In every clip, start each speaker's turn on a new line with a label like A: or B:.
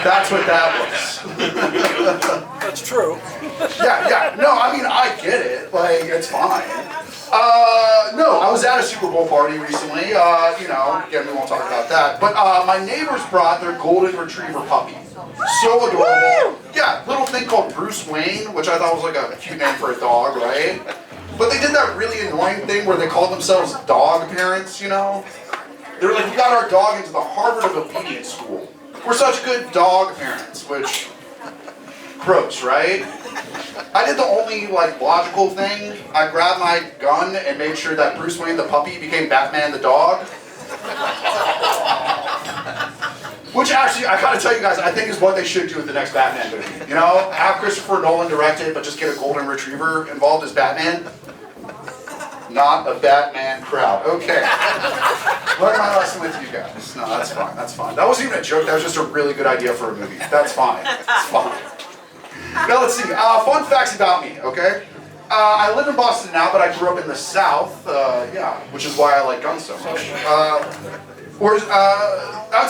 A: That's what that was.
B: That's true.
A: Yeah. No, I mean, I get it. Like, it's fine. No, I was at a Super Bowl party recently. Again, we won't talk about that. But my neighbors brought their golden retriever puppy. So adorable. Yeah, little thing called Bruce Wayne, which I thought was like a cute name for a dog, right? But they did that really annoying thing where they called themselves dog parents, They were like, we got our dog into the Harvard of Obedience School. We're such good dog parents, which, gross, right? I did the only, logical thing. I grabbed my gun and made sure that Bruce Wayne the puppy became Batman the dog. Which actually, I gotta tell you guys, I think is what they should do with the next Batman movie. Have Christopher Nolan direct it, but just get a golden retriever involved as Batman. Not a Batman crowd. Okay. Learn my lesson with you guys. No, that's fine. That's fine. That wasn't even a joke. That was just a really good idea for a movie. That's fine. It's fine. Now let's see. Fun facts about me, okay? I live in Boston now, but I grew up in the South. Which is why I like guns so much. I would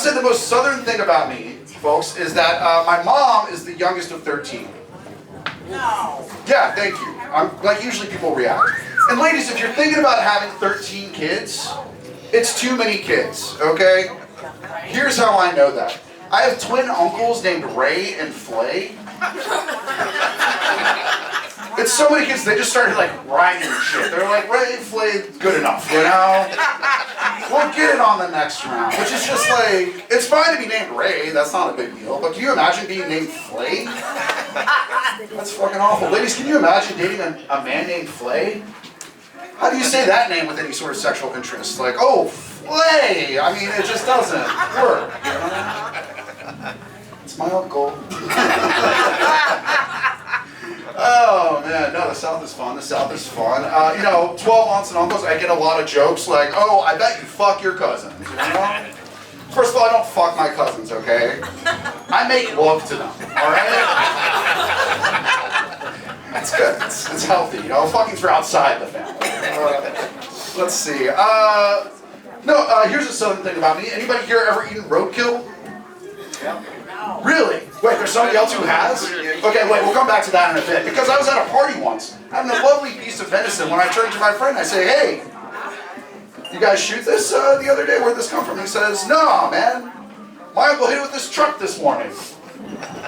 A: say the most southern thing about me, folks, is that my mom is the youngest of 13.
C: No.
A: Yeah, thank you. Usually people react. And ladies, if you're thinking about having 13 kids, it's too many kids, okay? Here's how I know that. I have twin uncles named Ray and Flay. It's so many kids, they just started rhyming shit. They're like, Ray, Flay, good enough, We'll get it on the next round. Which is just it's fine to be named Ray, that's not a big deal. But can you imagine being named Flay? That's fucking awful. Ladies, can you imagine dating a man named Flay? How do you say that name with any sort of sexual interest? Oh, Flay! I mean, it just doesn't work, It's my uncle. Oh, man, no, the South is fun. The South is fun. 12 aunts and uncles, I get a lot of jokes oh, I bet you fuck your cousins, First of all, I don't fuck my cousins, okay? I make love to them, all right? That's good. It's healthy, Fucking's for outside the family. Let's see. Here's a southern thing about me. Anybody here ever eaten roadkill?
C: No.
A: Really? Wait, there's somebody else who has? Okay, wait, we'll come back to that in a bit. Because I was at a party once, having a lovely piece of venison. When I turned to my friend, I say, hey, you guys shoot this the other day? Where'd this come from? He says, no, man. My uncle hit it with this truck this morning.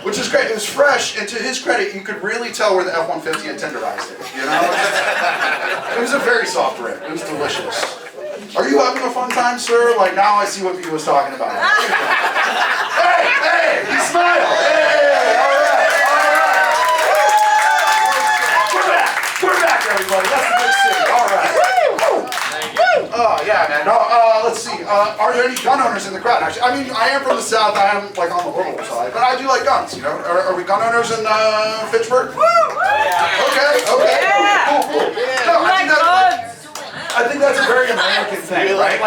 A: Which is great. It was fresh, and to his credit, you could really tell where the F-150 had tenderized it, It was a very soft rib. It was delicious. Are you having a fun time, sir? Now I see what Pete was talking about. Hey, you smile. Hey, all right. We're back, everybody. That's a good scene. All right. Oh, yeah, man. No, let's see. Are there any gun owners in the crowd? Actually, I mean, I am from the South. I am, on the rural side. But I do like guns, Are we gun owners in Fitchburg? Okay.
C: Yeah.
A: Cool. No, I think that's a very American thing, right?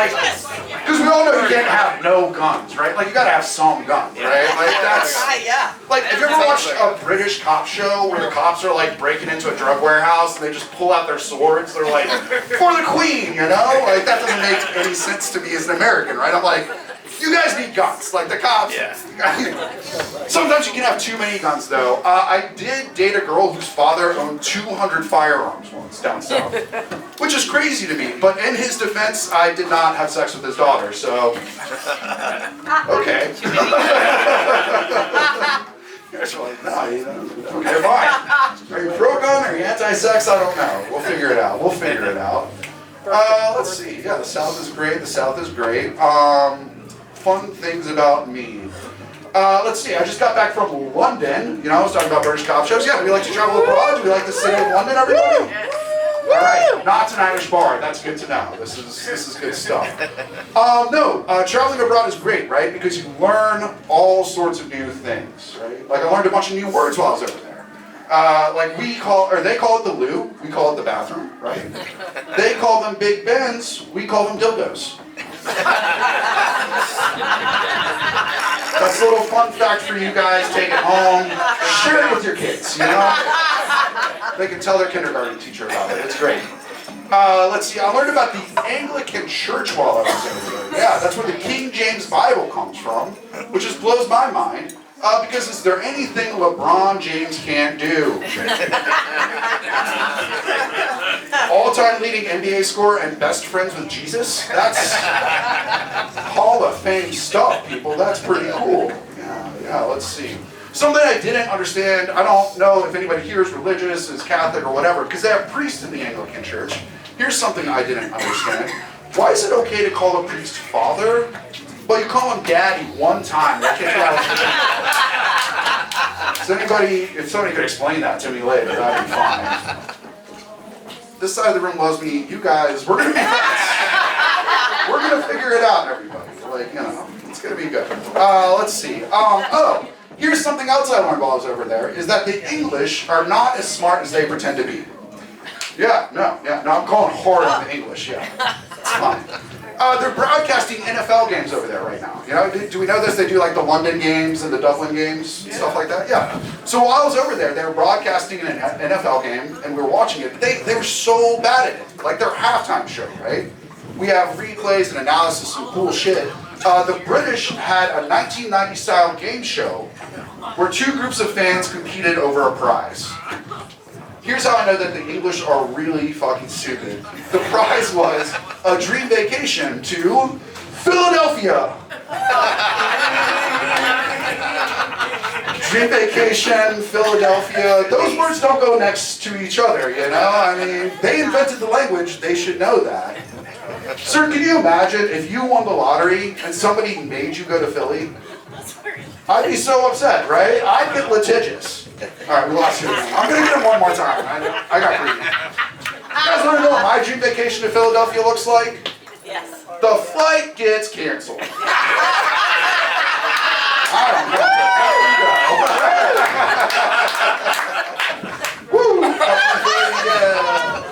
A: Because we all know you can't have no guns, right? You gotta have some guns, right? That's...
C: Yeah.
A: Have you ever watched a British cop show where the cops are, breaking into a drug warehouse and they just pull out their swords? They're like, for the Queen, That doesn't make any sense to me as an American, right? I'm like, you guys need guns. The cops... Yeah. Sometimes you can have too many guns, though. I did date a girl whose father owned 200 firearms once down south. Which is crazy to me, but in his defense, I did not have sex with his daughter, so... Okay. You guys are like, no, okay, fine. Are you pro-gun, are you anti-sex? I don't know. We'll figure it out. Let's see. Yeah, the South is great. Fun things about me. Let's see, I just got back from London. I was talking about British cop shows. Yeah, do we like to travel abroad? Do we like the city of London, everybody? All right, not an Irish bar. That's good to know. This is good stuff. Traveling abroad is great, right? Because you learn all sorts of new things, right? I learned a bunch of new words while I was over there. They call it the loo. We call it the bathroom, right? They call them Big Bens. We call them dildos. That's a little fun fact for you guys. Take it home. Share it with your kids, They can tell their kindergarten teacher about it. It's great. Let's see. I learned about the Anglican Church while I was over there. Yeah, that's where the King James Bible comes from, which just blows my mind. Because is there anything LeBron James can't do? All-time leading NBA scorer and best friends with Jesus? That's Hall of Fame stuff, people. That's pretty cool. Yeah, let's see. Something I didn't understand, I don't know if anybody here is religious, is Catholic or whatever, because they have priests in the Anglican Church. Here's something I didn't understand. Why is it okay to call a priest father? Well, you call him daddy one time. That can't be if somebody could explain that to me later, that'd be fine. This side of the room loves me. You guys, we're gonna be friends. We're gonna figure it out, everybody. Like, it's gonna be good. Let's see. Here's something else I learned while I was over there, is that the English are not as smart as they pretend to be. No, I'm going hard on the English, It's fine. They're broadcasting NFL games over there right now. Do we know this? They do like the London games and the Dublin games and stuff like that? Yeah. So while I was over there, they were broadcasting an NFL game and we were watching it. They were so bad at it. Like their halftime show, right? We have replays and analysis and cool shit. The British had a 1990 style game show where two groups of fans competed over a prize. Here's how I know that the English are really fucking stupid. The prize was a dream vacation to Philadelphia. Dream vacation, Philadelphia. Those words don't go next to each other, I mean, they invented the language, they should know that. Sir, can you imagine if you won the lottery and somebody made you go to Philly? I'd be so upset, right? I'd get litigious. All right, we lost you. I'm going to get him one more time. I got greedy. You guys want to know what my dream vacation to Philadelphia looks like?
C: Yes.
A: The flight gets canceled. I don't know. Woo! Yeah.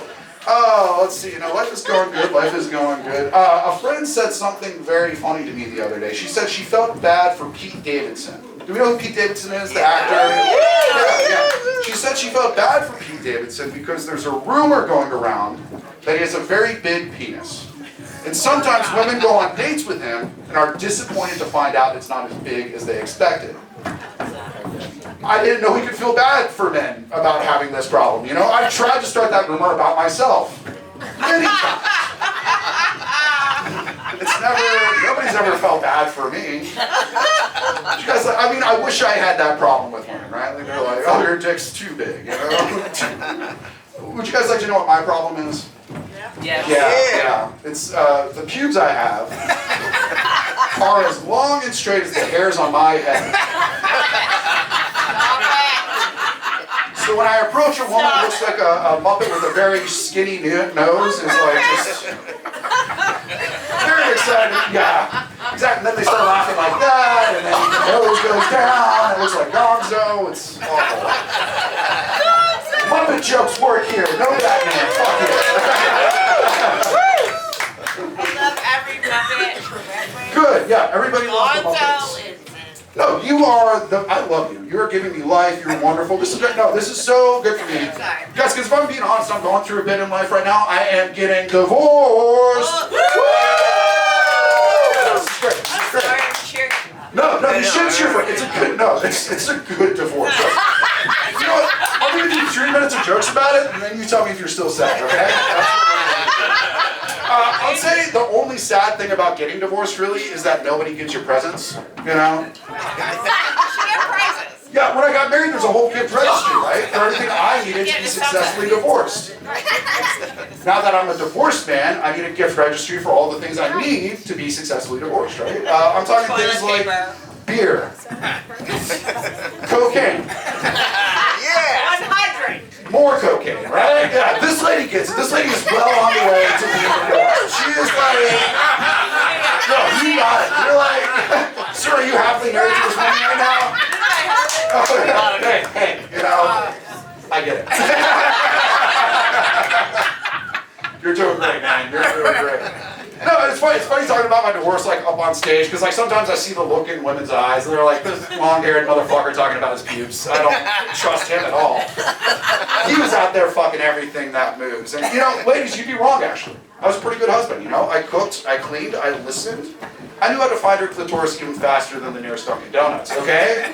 A: Oh, let's see. Life is going good. Life is going good. A friend said something very funny to me the other day. She said she felt bad for Pete Davidson. Do we know who Pete Davidson is, the actor? Yeah. She said she felt bad for Pete Davidson because there's a rumor going around that he has a very big penis. And sometimes women go on dates with him and are disappointed to find out it's not as big as they expected. I didn't know he could feel bad for men about having this problem. I've tried to start that rumor about myself many times. Nobody's ever felt bad for me. You guys, I wish I had that problem with women, right? Like they're like, oh, your dick's too big, Would you guys like to know what my problem is? Yeah. It's the pubes I have are as long and straight as the hairs on my head. So when I approach a woman who looks like a Muppet with a very skinny nose, is like just very excited. Yeah, exactly. And then they start laughing like that, and then the nose goes down. It looks like Gonzo. It's awful. Muppet jokes work here. No Batman. Fuck it.
C: I love every Muppet.
A: Good. Yeah, everybody loves the Muppets. No, you are I love you. You're giving me life. You're wonderful. This is great. No, this is so good for me. Guys, because if I'm being honest, I'm going through a bit in life right now. I am getting divorced. This is great. This is great. No, you shouldn't cheer for it. It's a good divorce. You know what? I'm going to do 3 minutes of jokes about it, and then you tell me if you're still sad, okay? I'll say the only sad thing about getting divorced really is that nobody gives you presents, Yeah, when I got married, there's a whole gift registry, right? For everything I needed to be successfully divorced. Now that I'm a divorced man, I need a gift registry for all the things I need to be successfully divorced, right? I'm talking things like beer, cocaine, more cocaine, right? Yeah, this lady gets it. This lady is well on the way to being divorced. She is like, no, you got it. You're like, sir, are you happily married to this woman right now? Hey, I get it. You're doing great, man. You're doing great. No, it's funny talking about my divorce like up on stage, because like sometimes I see the look in women's eyes and they're like, this long-haired motherfucker talking about his pubes. I don't trust him at all. He was out there fucking everything that moves. And ladies, you'd be wrong actually. I was a pretty good husband, I cooked, I cleaned, I listened. I knew how to find her clitoris even faster than the nearest Dunkin' Donuts, okay?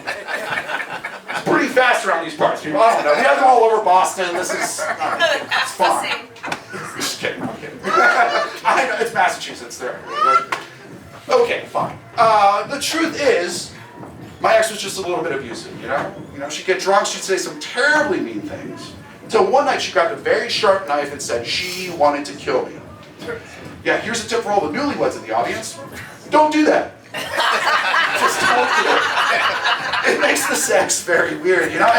A: pretty fast around these parts, people. I don't know. We have them all over Boston. This is, it's fine. Just kidding, I'm kidding. I know, it's Massachusetts there. Okay, fine. The truth is, my ex was just a little bit abusive, you know? She'd get drunk, she'd say some terribly mean things. Until one night she grabbed a very sharp knife and said she wanted to kill me. Yeah, here's a tip for all the newlyweds in the audience. Don't do that. Just don't do it. It makes the sex very weird, you know?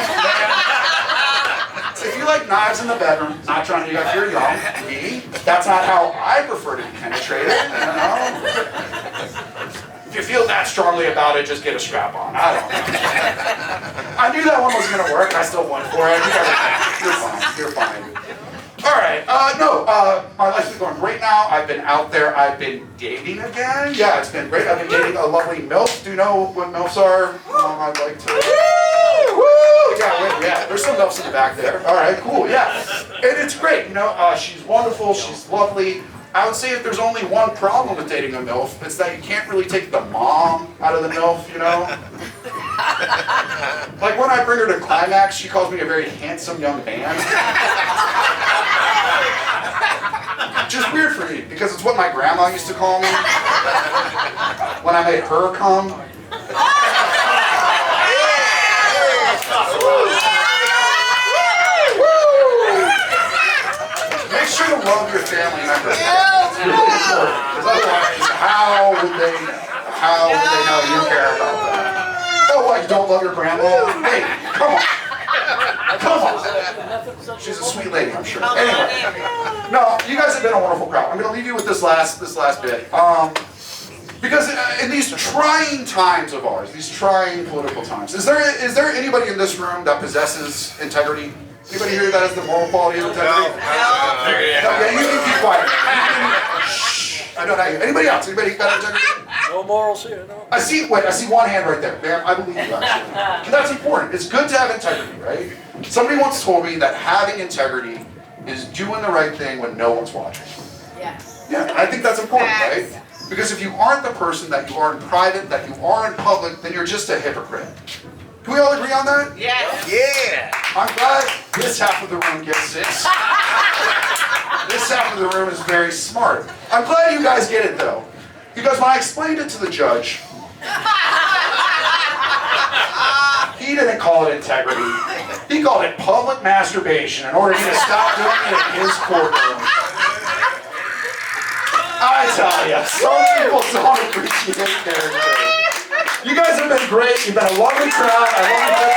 A: If you like knives in the bedroom, not trying to get you're young, me, that's not how I prefer to be penetrated, you know? If you feel that strongly about it, just get a strap on. I don't know. I knew that one wasn't going to work. I still went for it. You're fine. All right. My life's been going great now. I've been out there. I've been dating again. Yeah, it's been great. I've been dating a lovely MILF. Do you know what MILFs are? I'd like to. Woo! Yeah. There's some MILFs in the back there. All right, cool. Yeah, and it's great. She's wonderful. She's lovely. I would say if there's only one problem with dating a MILF, it's that you can't really take the mom out of the MILF, you know? Like when I bring her to climax, she calls me a very handsome young man. Which is weird for me, because it's what my grandma used to call me when I made her come. Make sure to love your family members. It's really important. Because otherwise, how would they know? How would they know you care about that? Oh, what? You don't love your grandma? Hey, come on. Come on. She's a sweet lady, I'm sure. Anyway, no, you guys have been a wonderful crowd. I'm going to leave you with this last bit. Because in these trying times of ours, these trying political times, is there anybody in this room that possesses integrity? Anybody here that has the moral quality of integrity? No. Yeah, you can keep quiet. Shh. I don't know. Anybody else? Anybody got integrity?
B: No morals here, no.
A: I see one hand right there. Ma'am, I believe you actually. And that's important. It's good to have integrity, right? Somebody once told me that having integrity is doing the right thing when no one's watching.
C: Yes.
A: Yeah, and I think that's important, right? Because if you aren't the person that you are in private, that you are in public, then you're just a hypocrite. Can we all agree on that?
C: Yes.
D: Yeah.
A: I'm glad this half of the room gets it. This half of the room is very smart. I'm glad you guys get it though. Because when I explained it to the judge, he didn't call it integrity. He called it public masturbation in order to stop doing it in his courtroom. I tell you, some people don't appreciate character. You guys have been great. You've been a lovely crowd. I love you.